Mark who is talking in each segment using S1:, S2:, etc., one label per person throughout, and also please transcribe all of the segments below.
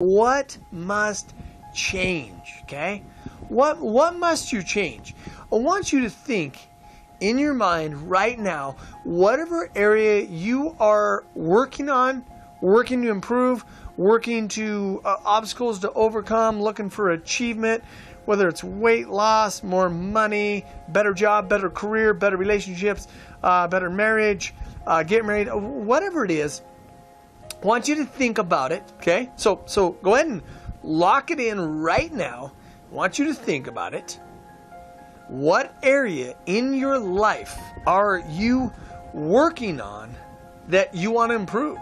S1: What must change, okay? What must you change? I want you to think in your mind right now, whatever area you are working on, working to improve, working to obstacles to overcome, looking for achievement, whether it's weight loss, more money, better job, better career, better relationships, better marriage, get married, whatever it is, I want you to think about it, okay? So go ahead and lock it in right now. I want you to think about it. What area in your life are you working on that you want to improve?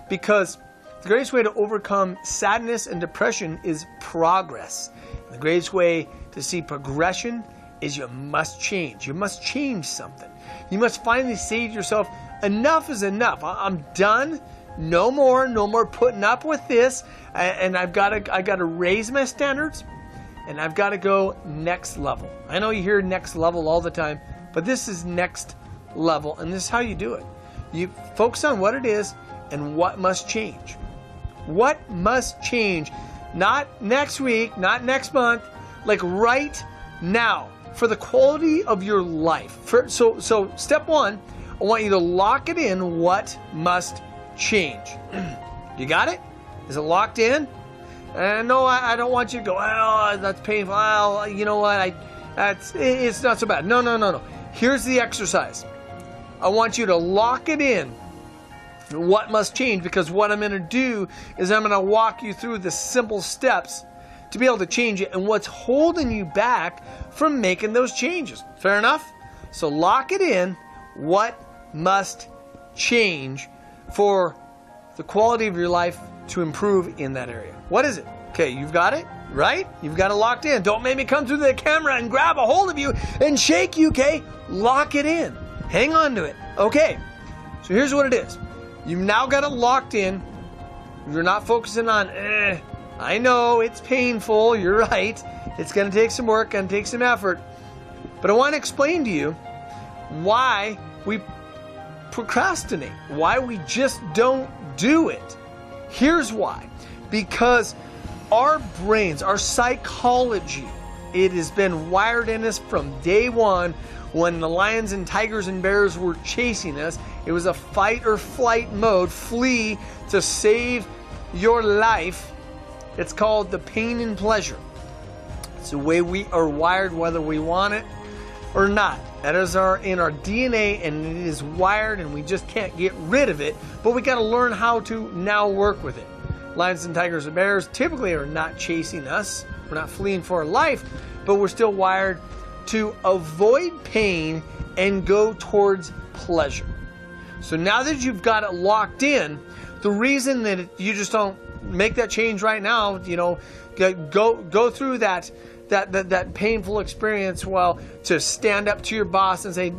S1: Because the greatest way to overcome sadness and depression is progress. The greatest way to see progression is you must change. You must change something. You must finally say to yourself, enough is enough. I'm done. No more putting up with this. And I gotta raise my standards, and I've got to go next level. I know you hear next level all the time, but this is next level, and this is how you do it. You focus on what it is and what must change. What must change? Not next week, not next month, like right now, for the quality of your life. So step one, I want you to lock it in. What must change? You got it? Is it locked in? No, I don't want you to go, oh, that's painful. Oh, you know what? It's not so bad. No. Here's the exercise. I want you to lock it in. What must change? Because what I'm going to do is I'm going to walk you through the simple steps to be able to change it and what's holding you back from making those changes. Fair enough? So lock it in. What must change for the quality of your life to improve in that area? What is it? Okay, you've got it, right? You've got it locked in. Don't make me come through the camera and grab a hold of you and shake you, okay? Lock it in. Hang on to it. Okay, so here's what it is. You've now got it locked in. You're not focusing on, I know it's painful. You're right. It's going to take some work, going to take some effort. But I want to explain to you why we procrastinate, why we just don't do it. Here's why. Because our brains, our psychology, it has been wired in us from day one. When the lions and tigers and bears were chasing us, it was a fight or flight mode, flee to save your life. It's called the pain and pleasure. It's the way we are wired, whether we want it or not. That is in our DNA, and it is wired, and we just can't get rid of it. But we got to learn how to now work with it. Lions and tigers and bears typically are not chasing us. We're not fleeing for our life, but we're still wired to avoid pain and go towards pleasure. So now that you've got it locked in, the reason that you just don't make that change right now, go through that painful experience, to stand up to your boss and say,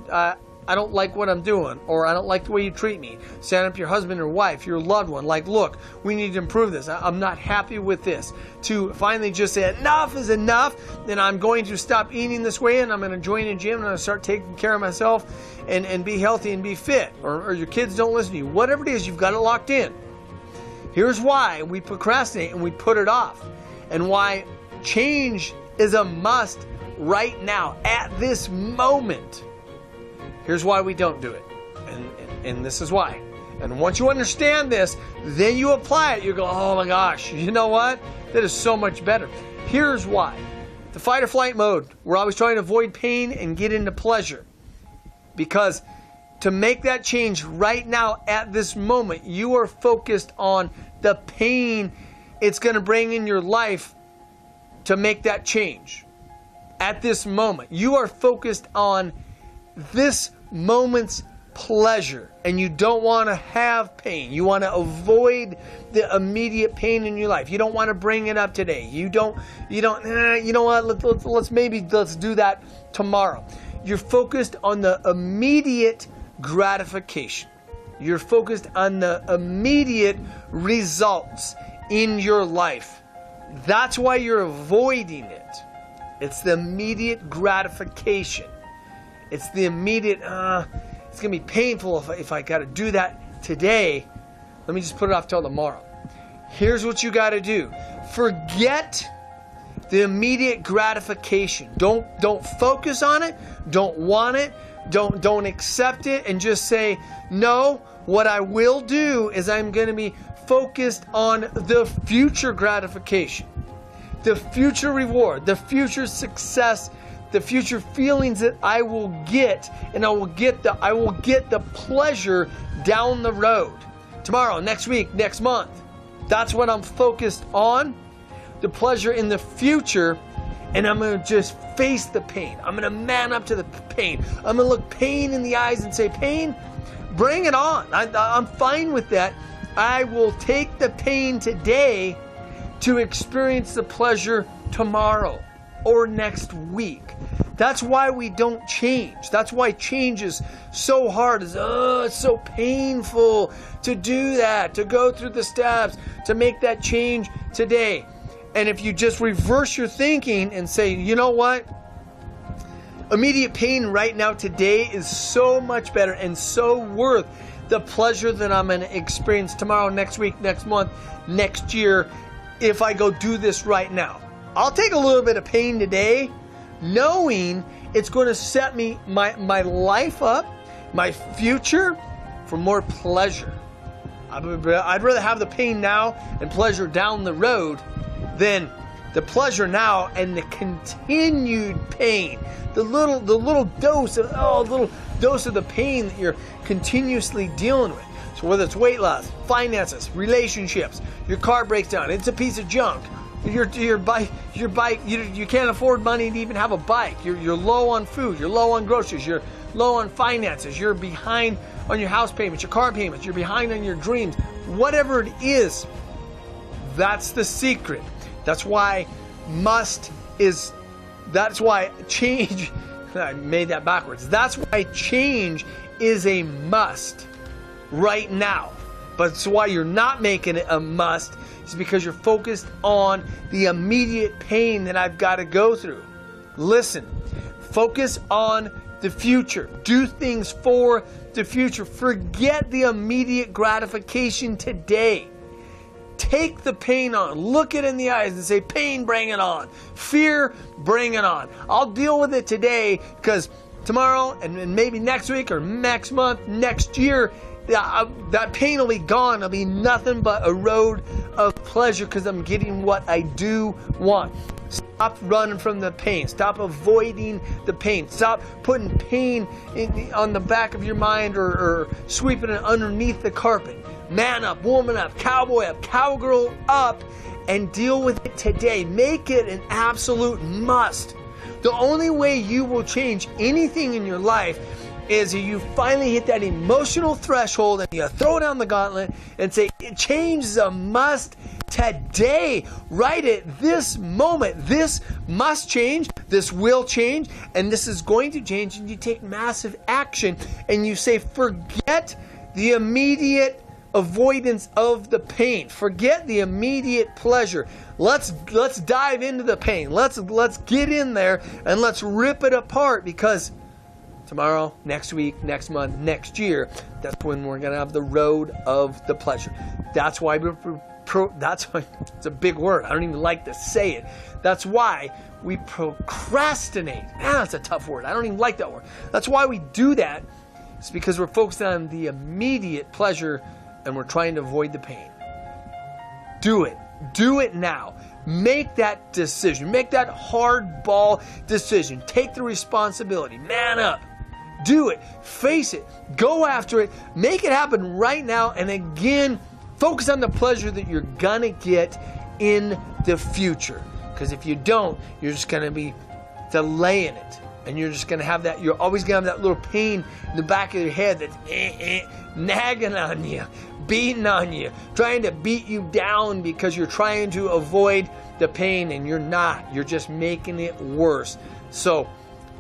S1: I don't like what I'm doing, or I don't like the way you treat me. Stand up to your husband or wife, your loved one, like, look, we need to improve this. I'm not happy with this. To finally just say, enough is enough, then I'm going to stop eating this way, and I'm going to join a gym, and I'm going to start taking care of myself and be healthy and be fit. Or your kids don't listen to you. Whatever it is, you've got it locked in. Here's why we procrastinate and we put it off, and why change is a must right now, at this moment. Here's why we don't do it, and this is why. And once you understand this, then you apply it. You go, oh my gosh, you know what? That is so much better. Here's why. The fight or flight mode, we're always trying to avoid pain and get into pleasure. Because to make that change right now, at this moment, you are focused on the pain it's going to bring in your life to make that change. At this moment, you are focused on this moment's pleasure, and you don't want to have pain. You want to avoid the immediate pain in your life. You don't want to bring it up today. You know what, let's do that tomorrow. You're focused on the immediate gratification. You're focused on the immediate results in your life. That's why you're avoiding it. It's the immediate gratification. It's the immediate, it's going to be painful if I got to do that today. Let me just put it off till tomorrow. here's what you got to do. Forget the immediate gratification. Don't focus on it. Don't want it. Don't accept it, and just say, no, what I will do is I'm going to be focused on the future gratification, the future reward, the future success, the future feelings that I will get, and I will get the pleasure down the road. Tomorrow, next week, next month. That's what I'm focused on, the pleasure in the future. And I'm going to just face the pain. I'm going to man up to the pain. I'm going to look pain in the eyes and say, pain, bring it on. I'm fine with that. I will take the pain today to experience the pleasure tomorrow or next week. That's why we don't change. That's why change is so hard. It's so painful to do that, to go through the steps, to make that change today. And if you just reverse your thinking and say, you know what? Immediate pain right now today is so much better and so worth the pleasure that I'm going to experience tomorrow, next week, next month, next year, if I go do this right now. I'll take a little bit of pain today, knowing it's going to set me, my life up, my future, for more pleasure. I'd rather have the pain now and pleasure down the road than the pleasure now and the continued pain, the little dose of the pain that you're continuously dealing with. So whether it's weight loss, finances, relationships, your car breaks down, it's a piece of junk. Your bike, you can't afford money to even have a bike. You're low on food, you're low on groceries, you're low on finances, you're behind on your house payments, your car payments, you're behind on your dreams. Whatever it is, that's the secret. That's why change, I made that backwards. That's why change is a must right now. But it's why you're not making it a must, is because you're focused on the immediate pain that I've got to go through. Listen, focus on the future. Do things for the future. Forget the immediate gratification today. Take the pain on. Look it in the eyes and say, pain, bring it on. Fear, bring it on. I'll deal with it today, because tomorrow and maybe next week or next month, next year, that pain will be gone. It'll be nothing but a road of pleasure, because I'm getting what I do want. Stop running from the pain. Stop avoiding the pain. Stop putting pain on the back of your mind or sweeping it underneath the carpet. Man up, woman up, cowboy up, cowgirl up, and deal with it today. Make it an absolute must. The only way you will change anything in your life is if you finally hit that emotional threshold and you throw down the gauntlet and say, change is a must today, right at this moment. This must change, this will change, and this is going to change. And you take massive action and you say, forget the immediate avoidance of the pain. Forget the immediate pleasure. Let's dive into the pain. Let's get in there and let's rip it apart, because tomorrow, next week, next month, next year, that's when we're going to have the road of the pleasure. That's why it's a big word. I don't even like to say it. That's why we procrastinate. That's a tough word. I don't even like that word. That's why we do that. It's because we're focused on the immediate pleasure and we're trying to avoid the pain. Do it. Do it now. Make that decision. Make that hardball decision. Take the responsibility. Man up. Do it. Face it. Go after it. Make it happen right now. And again, focus on the pleasure that you're going to get in the future. Because if you don't, you're just going to be delaying it. And you're just going to have that, you're always going to have that little pain in the back of your head that's nagging on you, beating on you, trying to beat you down because you're trying to avoid the pain, and you're not. You're just making it worse. So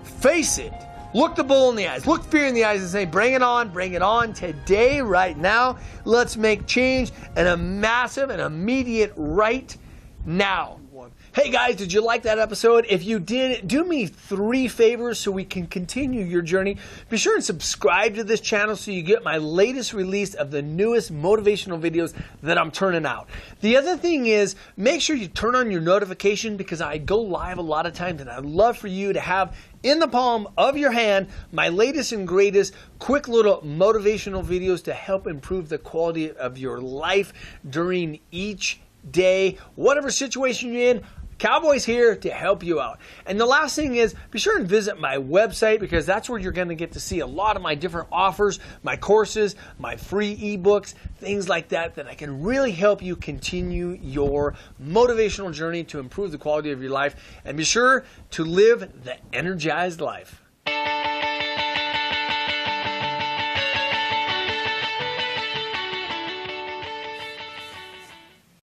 S1: face it. Look the bull in the eyes. Look fear in the eyes and say, bring it on today, right now. Let's make change, and a massive and immediate right now. one. Hey guys, did you like that episode? If you did, do me 3 favors so we can continue your journey. Be sure and subscribe to this channel so you get my latest release of the newest motivational videos that I'm turning out. The other thing is, make sure you turn on your notification because I go live a lot of times and I'd love for you to have in the palm of your hand my latest and greatest quick little motivational videos to help improve the quality of your life during each day, whatever situation you're in. Cowboy's here to help you out. And the last thing is, be sure and visit my website because that's where you're going to get to see a lot of my different offers, my courses, my free ebooks, things like that I can really help you continue your motivational journey to improve the quality of your life and be sure to live the energized life.